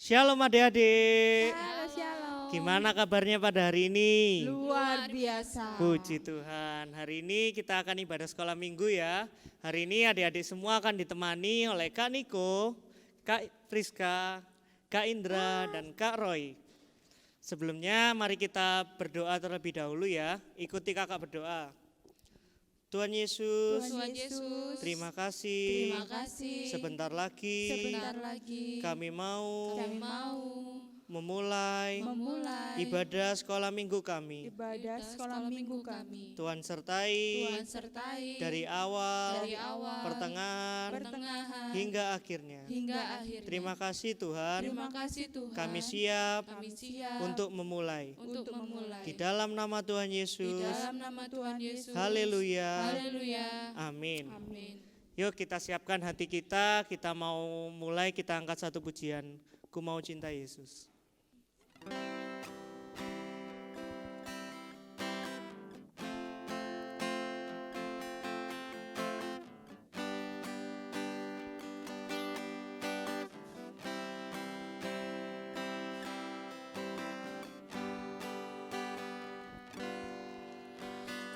Shalom adik-adik. Shalom. Gimana kabarnya pada hari ini? Luar biasa. Puji Tuhan. Hari ini kita akan ibadah sekolah minggu ya. Hari ini adik-adik semua akan ditemani oleh Kak Niko, Kak Priska, Kak Indra, dan Kak Roy. Sebelumnya mari kita berdoa terlebih dahulu ya. Ikuti kakak berdoa. Tuhan Yesus, terima kasih. Sebentar lagi kami mau memulai ibadah sekolah minggu kami. Tuhan sertai dari awal, pertengahan hingga akhirnya. Terima kasih Tuhan. Kami siap untuk memulai. Di dalam nama Tuhan Yesus. Haleluya. Amin. Yuk kita siapkan hati kita mau mulai, kita angkat satu pujian. Ku mau cinta Yesus.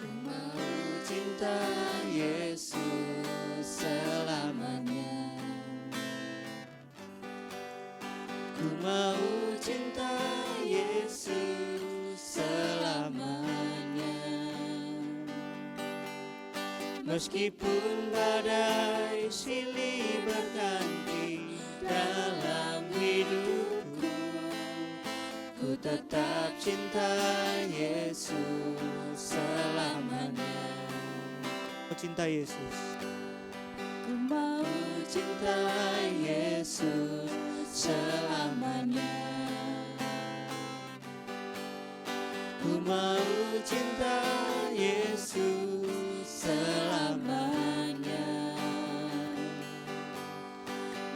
Ku mau cinta Yesus selamanya. Ku mau cinta Yesus selamanya. Meskipun badai silih berganti dalam hidupku, ku tetap cinta Yesus selamanya. Ku cinta Yesus. Ku mau cinta Yesus selamanya. Ku mau cinta Yesus selamanya.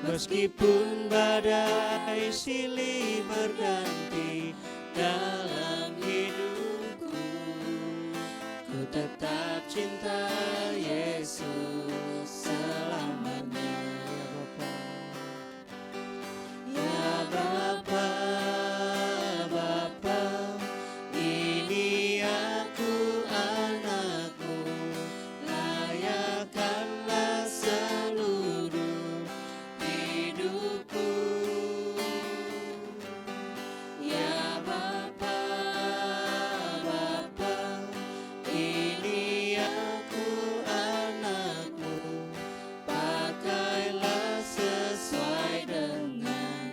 Meskipun badai silih berganti dalam hidupku, ku tetap cinta Yesus selamanya. Ya Bapa, Bapa, ini aku anakmu, layakkanlah seluruh hidupku. Ya Bapa, Bapa, ini aku anakmu, pakailah sesuai dengan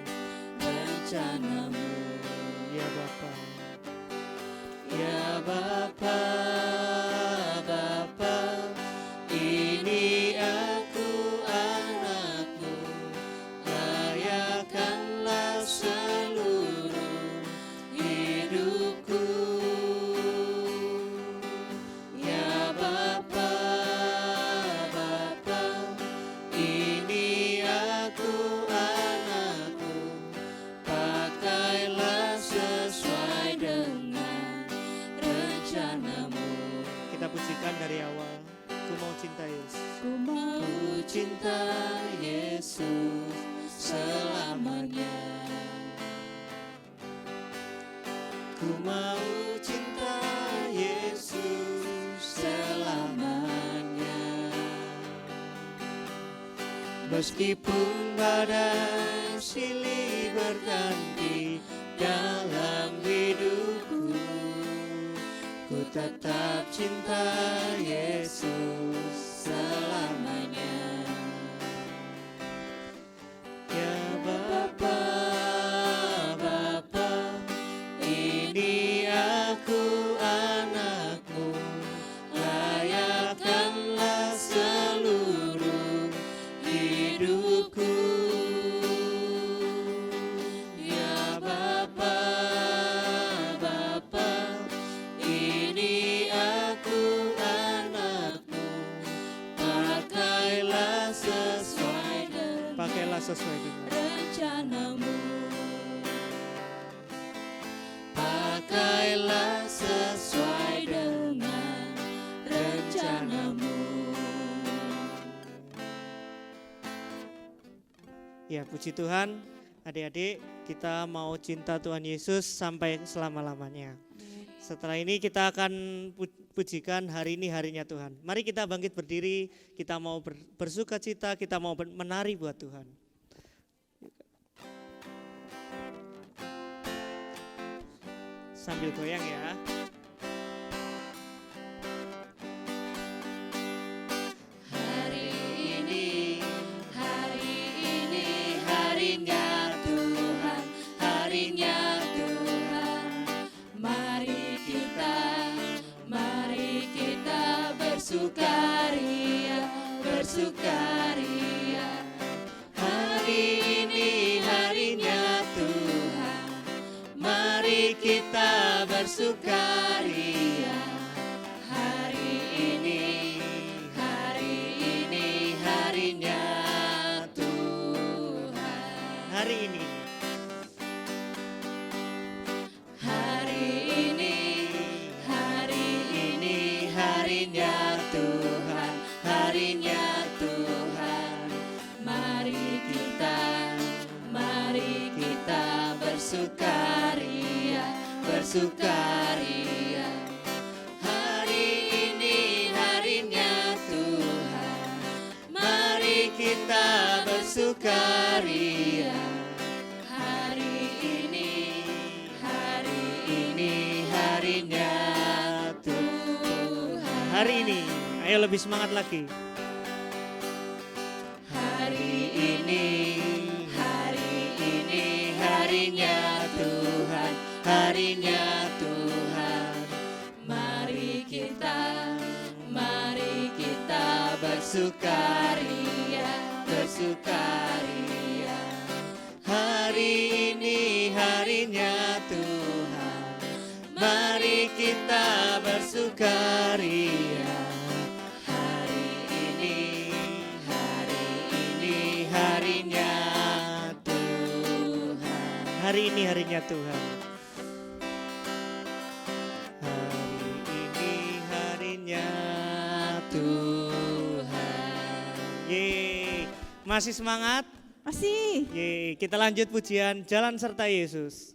rencanamu. Ya Bapa, ya Bapa, Bapa, ini aku anakmu, layakkanlah seluruh hidupku. Ya Bapa, Bapa, ini aku anakmu, pakailah sesuai dengan rencanamu. Kita pujikan dari awal. Ku mau cinta Yesus. Ku mau cinta Yesus selamanya. Ku mau cinta Yesus selamanya. Meskipun badai silih berganti dalam hidupku, ku tetap cinta Yesus selamanya. Ya Bapa, Bapa, ini aku Ya, puji Tuhan, adik-adik, kita mau cinta Tuhan Yesus sampai selama-lamanya. Setelah ini kita akan pujikan hari ini harinya Tuhan. Mari kita bangkit berdiri, kita mau bersuka cita, kita mau menari buat Tuhan. Sambil goyang ya. Bersukaria, hari ini harinya Tuhan. Mari kita bersukaria. Hari ini harinya Tuhan. Hari ini harinya Tuhan. Harinya Tuhan, mari kita bersukaria. Hari ini harinya Tuhan, mari kita bersukaria. Hari ini harinya Tuhan. Hari ini, ayo lebih semangat lagi. Hari ini harinya Tuhan. Harinya Tuhan, mari kita bersukaria. Hari ini harinya Tuhan, mari kita bersukaria. Hari ini harinya Tuhan. Hari ini harinya Tuhan. Hari ini harinya Tuhan. Yeay, masih semangat? Masih. Yeay, kita lanjut pujian Jalan Serta Yesus.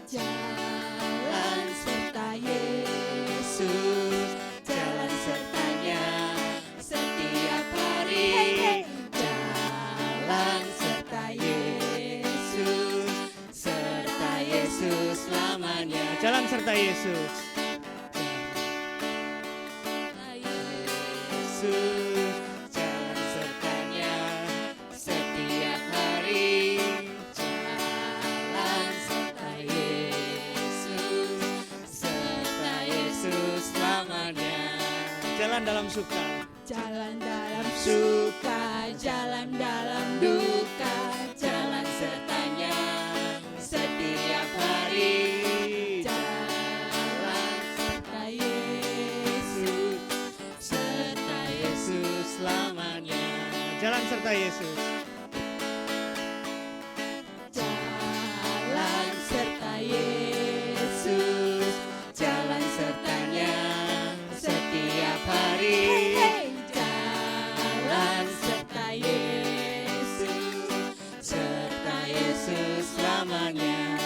Jalan serta Yesus, jalan sertanya setiap hari. Jalan serta Yesus selamanya. Jalan serta Yesus. Yesus, jalan sertanya setiap hari. Jalan serta Yesus selamanya. Jalan dalam suka. Jalan dalam suka, jalan dalam duka, Jalan sertanya setiap hari. Jalan serta Yesus selamanya. Jalan serta Yesus. Jalan serta Yesus, jalan sertanya setiap hari. Jalan serta Yesus selamanya.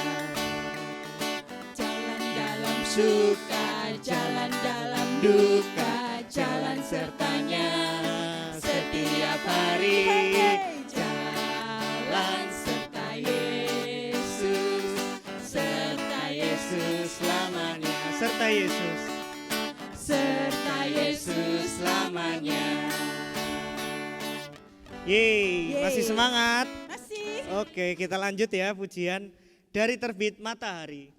Jalan dalam suka, jalan dalam duka, jalan sertanya setiap hari. Jalan serta Yesus selamanya. Serta Yesus. Serta Yesus selamanya. Yeay, masih semangat? masih. Oke, kita lanjut ya pujian dari Terbit Matahari.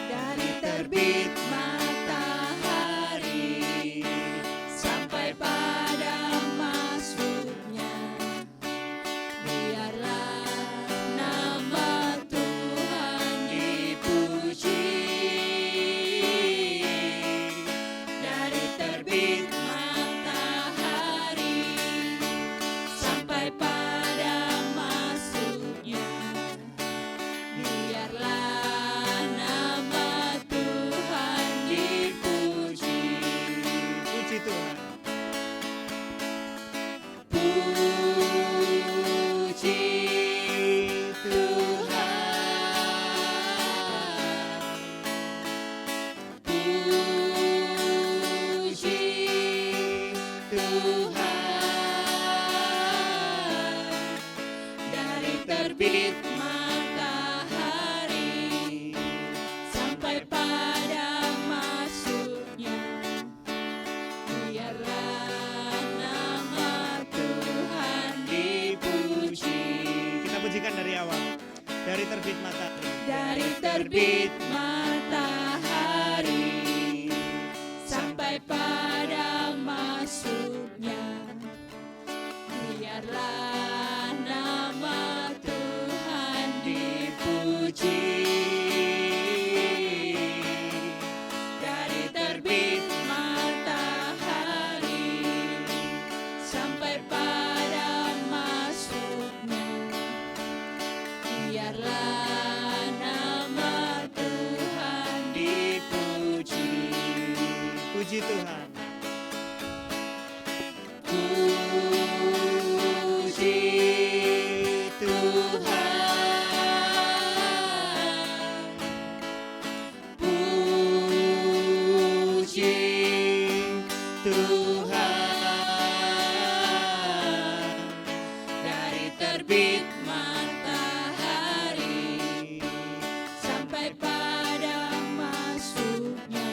Dari terbit matahari sampai pada masuknya, biarlah nama Tuhan terbit matahari sampai pada masuknya, biarlah nama Tuhan dipuji. Kita pujikan dari awal. Dari terbit matahari. Dari terbit matahari sampai pada masuknya, biarlah nama Tuhan dipuji. Dari terbit matahari sampai pada masuknya, biarlah nama Tuhan dipuji. Puji Tuhan. Puji Tuhan, puji Tuhan. Dari terbit matahari sampai pada masuknya,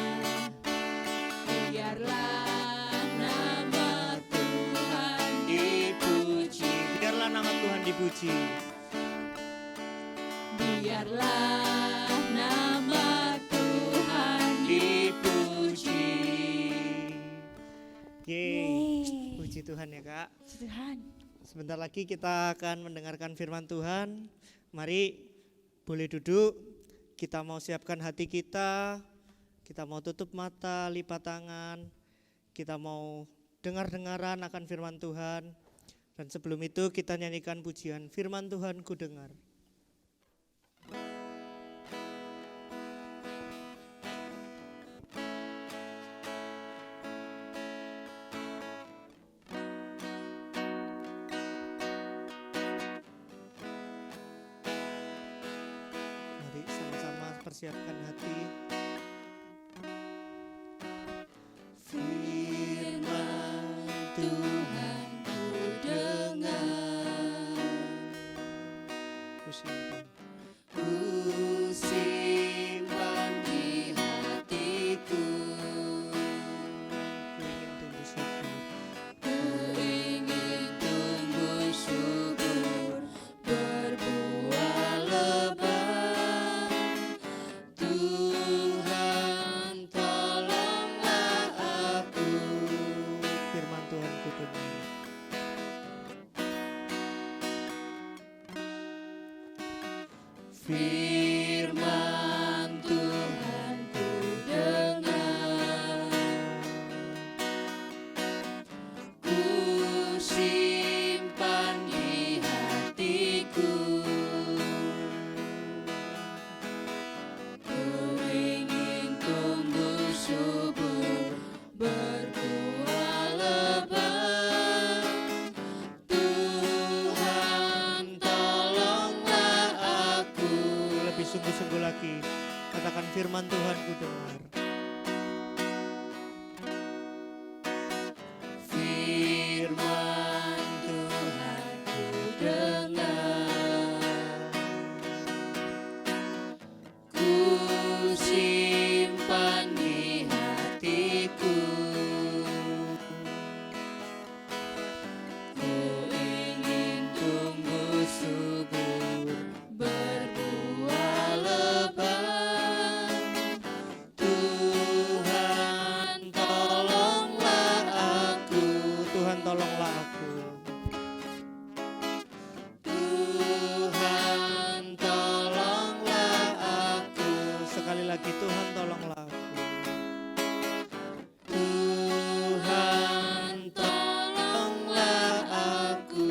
biarlah nama Tuhan dipuji. Biarlah nama Tuhan dipuji. Biarlah nama Tuhan dipuji. Yeay. Puji Tuhan ya Kak. Puji Tuhan. Sebentar lagi kita akan mendengarkan firman Tuhan. Mari boleh duduk. Kita mau siapkan hati kita. Kita mau tutup mata, lipat tangan. Kita mau dengar-dengaran akan firman Tuhan. Dan sebelum itu kita nyanyikan pujian firman Tuhan ku dengar. Mari sama-sama persiapkan hati. Firman Tuhan ku dengar, Ku simpan. ku simpan di hatiku. Ku ingin tumbuh subur. Ku ingin tumbuh subur, berbuah lebat. Tuhan tolonglah aku. Firman Tuhan ku dengar. Firman Tuhan ku dengar, ku simpan di hatiku. Ku ingin tumbuh subur, berbuah lebat. Tuhan tolonglah aku. Lebih sungguh-sungguh lagi. Katakan firman Tuhan ku dengar. Firman Tuhan ku dengar, ku simpan di hatiku. Ku ingin tumbuh subur, berbuah lebat. Tuhan tolonglah aku. Tuhan tolonglah aku. Tuhan tolonglah aku. Sekali lagi Tuhan tolonglah aku. Tuhan tolonglah aku.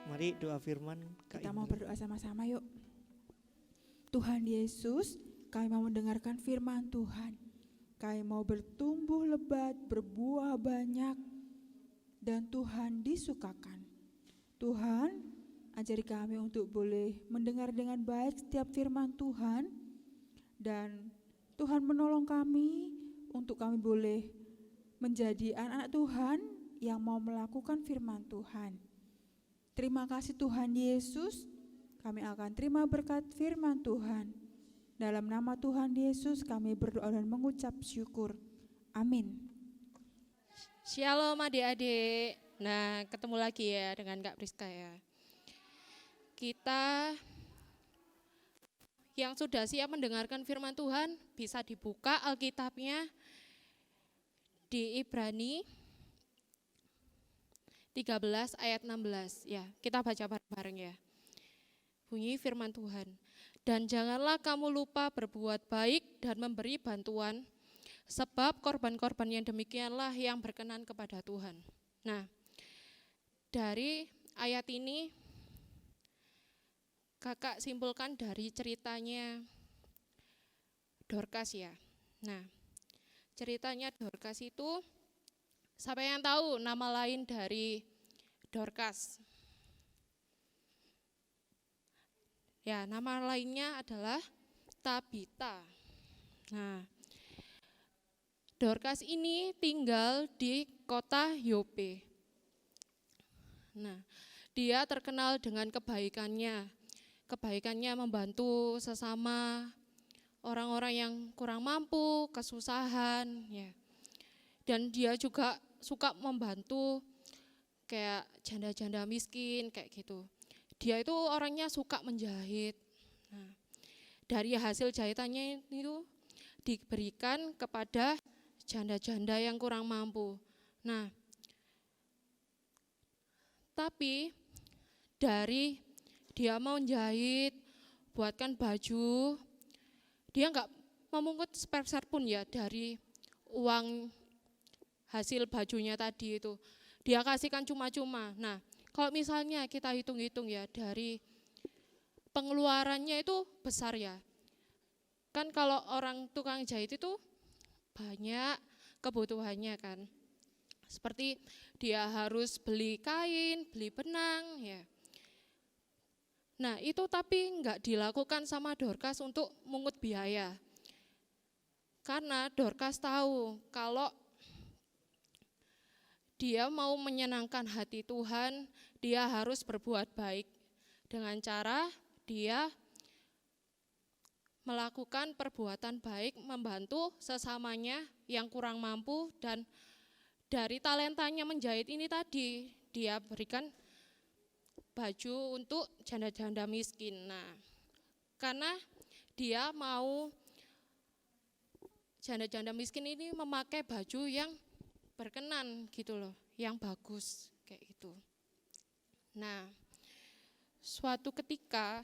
Mari doa firman Kak Kita mau Indra. berdoa sama-sama yuk. Tuhan Yesus, kami mau mendengarkan firman Tuhan. Kami mau bertumbuh lebat, berbuah banyak, dan Tuhan disukakan. Tuhan, ajari kami untuk boleh mendengar dengan baik setiap firman Tuhan, dan Tuhan menolong kami untuk kami boleh menjadi anak-anak Tuhan yang mau melakukan firman Tuhan. Terima kasih Tuhan Yesus, kami akan terima berkat firman Tuhan. Dalam nama Tuhan Yesus kami berdoa dan mengucap syukur. Amin. Shalom adik-adik. Nah, ketemu lagi ya dengan Kak Priska ya. Kita yang sudah siap mendengarkan firman Tuhan bisa dibuka Alkitabnya di Ibrani 13 ayat 16 ya. Kita baca bareng-bareng ya. Bunyi firman Tuhan. Dan janganlah kamu lupa berbuat baik dan memberi bantuan, sebab korban-korban yang demikianlah yang berkenan kepada Tuhan. Nah, dari ayat ini kakak simpulkan dari ceritanya Dorcas ya. Nah, ceritanya Dorcas itu, siapa yang tahu nama lain dari Dorcas? Ya, nama lainnya adalah Tabita. Nah, Dorcas ini tinggal di kota Yope. Nah, dia terkenal dengan kebaikannya. Kebaikannya membantu sesama orang-orang yang kurang mampu, kesusahan, ya. Dan dia juga suka membantu kayak janda-janda miskin kayak gitu. Dia itu orangnya suka menjahit. Nah, dari hasil jahitannya itu diberikan kepada janda-janda yang kurang mampu. Nah, tapi dari dia mau jahit, buatkan baju, dia enggak memungut sepeser pun ya dari uang hasil bajunya tadi itu. Dia kasihkan cuma-cuma. Nah, kalau misalnya kita hitung-hitung ya dari pengeluarannya itu besar ya. Kan kalau orang tukang jahit itu banyak kebutuhannya kan. Seperti dia harus beli kain, beli benang ya. Nah itu tapi enggak dilakukan sama Dorcas untuk mungut biaya. Karena Dorcas tahu kalau dia mau menyenangkan hati Tuhan, dia harus berbuat baik. Dengan cara dia melakukan perbuatan baik, membantu sesamanya yang kurang mampu, dan dari talentanya menjahit ini tadi, dia berikan baju untuk janda-janda miskin. Nah, karena dia mau janda-janda miskin ini memakai baju yang berkenan gitu loh, yang bagus kayak gitu. Nah, suatu ketika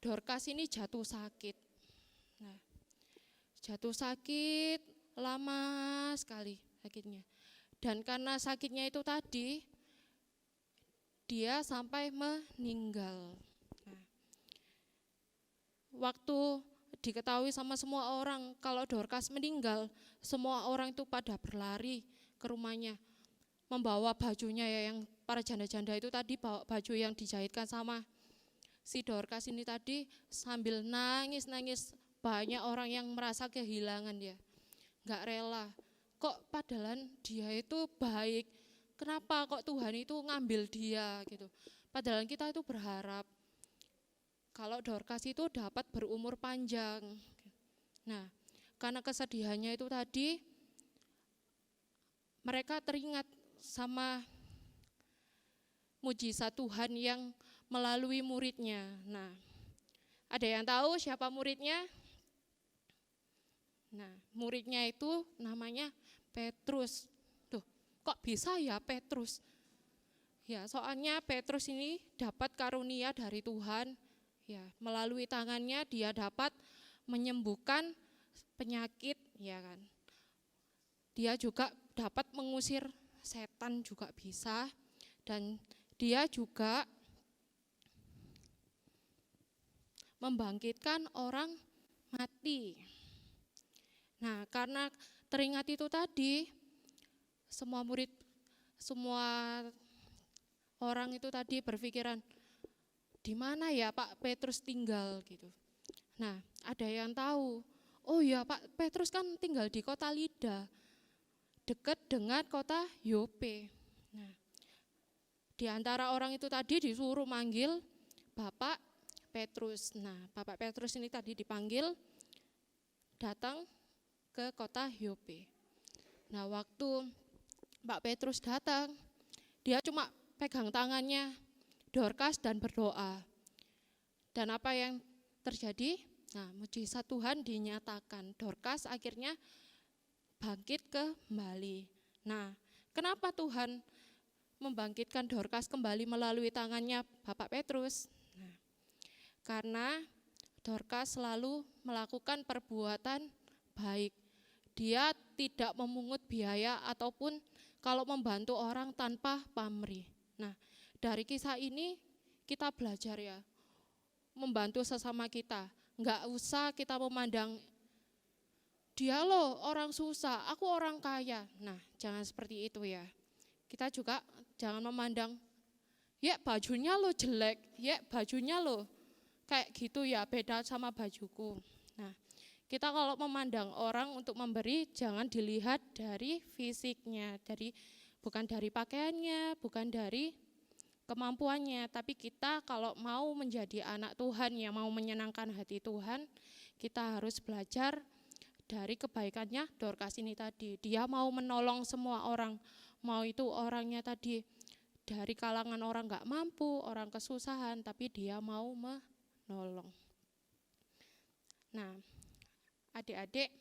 Dorcas ini jatuh sakit. Nah, jatuh sakit lama sekali sakitnya. Dan karena sakitnya itu tadi, dia sampai meninggal. Nah, waktu diketahui sama semua orang kalau Dorcas meninggal, semua orang itu pada berlari ke rumahnya, membawa bajunya ya, yang para janda-janda itu tadi bawa baju yang dijahitkan sama si Dorcas ini tadi, sambil nangis-nangis. Banyak orang yang merasa kehilangan ya, gak rela. Kok padahal dia itu baik, kenapa kok Tuhan itu ngambil dia gitu. Padahal kita itu berharap kalau Dorcas itu dapat berumur panjang. Nah, karena kesedihannya itu tadi, mereka teringat sama mujizat Tuhan yang melalui muridnya. Nah, ada yang tahu siapa muridnya? Nah, muridnya itu namanya Petrus. Tuh, kok bisa ya Petrus? Ya, soalnya Petrus ini dapat karunia dari Tuhan. Ya, melalui tangannya dia dapat menyembuhkan penyakit, ya kan. Dia juga dapat mengusir setan juga bisa, dan dia juga membangkitkan orang mati. Nah, karena teringat itu tadi, semua murid, semua orang itu tadi berpikiran, di mana ya Pak Petrus tinggal gitu. Nah, ada yang tahu, oh ya Pak Petrus kan tinggal di kota Lida, dekat dengan kota Yope. Nah, Di antara orang itu tadi disuruh manggil Bapak Petrus. Nah, Bapak Petrus ini tadi dipanggil datang ke kota Yope. Nah, waktu Pak Petrus datang, dia cuma pegang tangannya Dorcas dan berdoa. Dan apa yang terjadi? Nah, mujizat Tuhan dinyatakan. Dorcas akhirnya bangkit kembali. Nah, kenapa Tuhan membangkitkan Dorcas kembali melalui tangannya Bapak Petrus? Nah, karena Dorcas selalu melakukan perbuatan baik. Dia tidak memungut biaya ataupun kalau membantu orang tanpa pamrih. Nah, dari kisah ini kita belajar ya, membantu sesama kita. Enggak usah kita memandang dia loh orang susah, aku orang kaya. Nah, jangan seperti itu ya. Kita juga jangan memandang, ya bajunya lo jelek, ya bajunya lo kayak gitu ya, beda sama bajuku. Nah, kita kalau memandang orang untuk memberi, jangan dilihat dari fisiknya, bukan dari pakaiannya, bukan dari kemampuannya, tapi kita kalau mau menjadi anak Tuhan yang mau menyenangkan hati Tuhan, kita harus belajar dari kebaikannya Dorcas ini tadi. Dia mau menolong semua orang, mau itu orangnya tadi dari kalangan orang gak mampu, orang kesusahan, tapi dia mau menolong. Nah, adik-adik,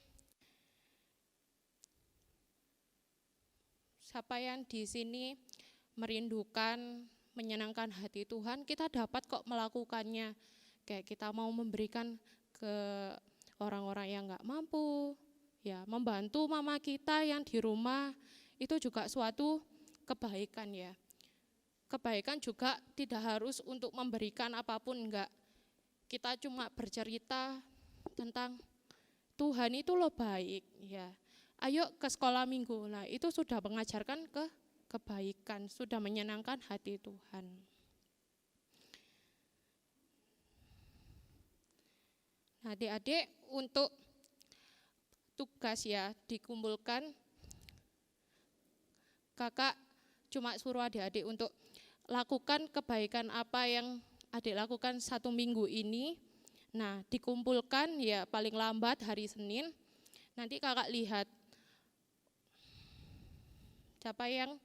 siapa yang di sini merindukan menyenangkan hati Tuhan, kita dapat kok melakukannya. Kayak kita mau memberikan ke orang-orang yang gak mampu, ya membantu mama kita yang di rumah, itu juga suatu kebaikan ya. Kebaikan juga tidak harus untuk memberikan apapun, enggak. Kita cuma bercerita tentang Tuhan itu loh baik ya. Ayo ke sekolah minggu, nah itu sudah mengajarkan kebaikan, sudah menyenangkan hati Tuhan. Nah, adik-adik untuk tugas ya dikumpulkan, kakak cuma suruh adik-adik untuk lakukan kebaikan apa yang adik lakukan 1 minggu ini. Nah, dikumpulkan ya paling lambat hari Senin, nanti kakak lihat siapa yang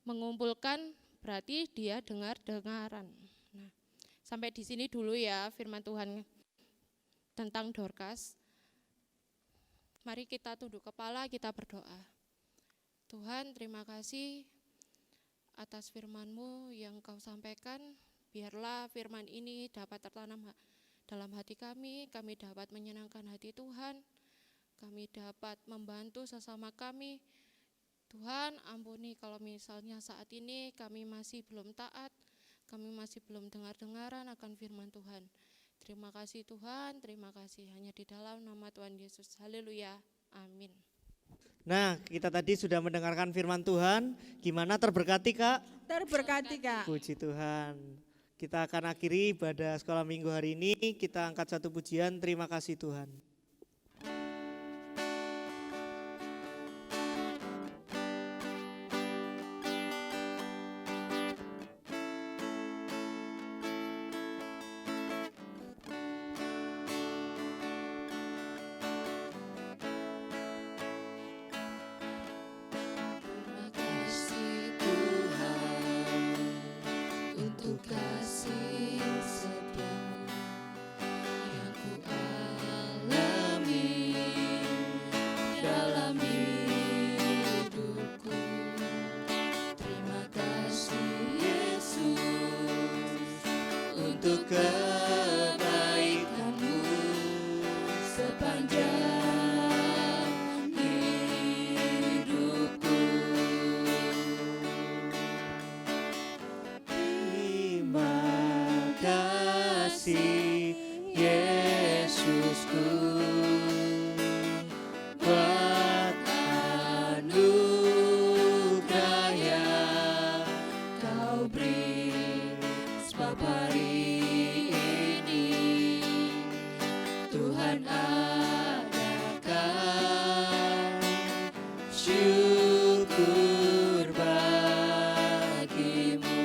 mengumpulkan, berarti dia dengar-dengaran. Nah, sampai di sini dulu ya firman Tuhan tentang Dorcas. Mari kita tunduk kepala, kita berdoa. Tuhan, terima kasih atas firman-Mu yang Kau sampaikan. Biarlah firman ini dapat tertanam dalam hati kami dapat menyenangkan hati Tuhan, kami dapat membantu sesama kami. Tuhan, ampuni kalau misalnya saat ini kami masih belum taat, kami masih belum dengar-dengaran akan firman Tuhan. Terima kasih Tuhan, terima kasih hanya di dalam nama Tuhan Yesus. Haleluya, amin. Nah, kita tadi sudah mendengarkan firman Tuhan. Gimana, terberkati Kak? Terberkati Kak. Puji Tuhan. Kita akan akhiri ibadah sekolah minggu hari ini. Kita angkat satu pujian, terima kasih Tuhan. Kasih setiamu yang ku alami dalam hidupku. Terima kasih Yesus untuk kebaikan-Mu sepanjang hidupku. Kasih Yesusku buat anugerah yang Kau beri, sebab hari ini Tuhan adakan syukur bagimu.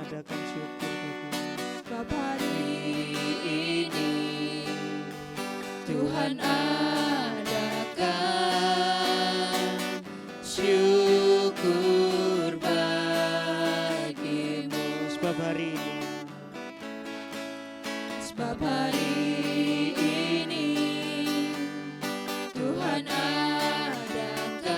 adakan syukur bagimu. Sebab hari ini Tuhan adakan syukur bagimu. Sebab hari ini, Sebab hari ini Tuhan adakan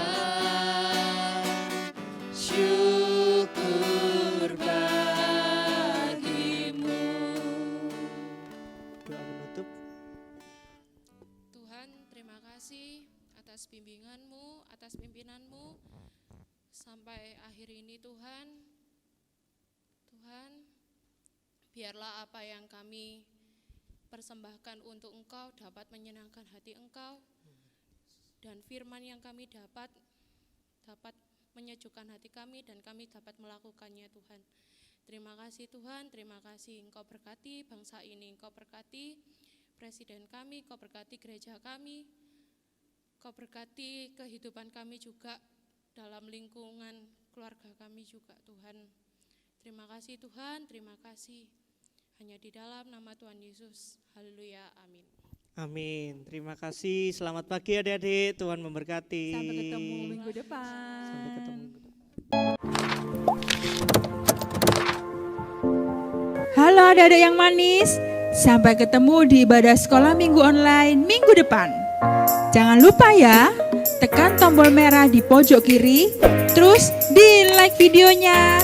syukur bagimu. doa menutup. Tuhan, terima kasih atas bimbingan-Mu, atas pimpinan-Mu sampai akhir ini Tuhan. Tuhan, biarlah apa yang kami persembahkan untuk Engkau dapat menyenangkan hati Engkau, dan firman yang kami dapat menyejukkan hati kami dan kami dapat melakukannya Tuhan. Terima kasih Tuhan, terima kasih Engkau berkati bangsa ini, Engkau berkati presiden kami, Engkau berkati gereja kami, Engkau berkati kehidupan kami juga dalam lingkungan keluarga kami juga Tuhan. Terima kasih Tuhan, terima kasih. Hanya di dalam nama Tuhan Yesus. Haleluya, amin. Amin. Terima kasih. Selamat pagi adik-adik. Tuhan memberkati. sampai ketemu minggu depan. Sampai ketemu. Halo adik-adik yang manis, sampai ketemu di ibadah sekolah minggu online minggu depan. Jangan lupa ya, tekan tombol merah di pojok kiri, terus di like videonya.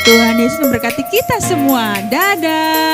Tuhan Yesus memberkati kita semua. Dadah.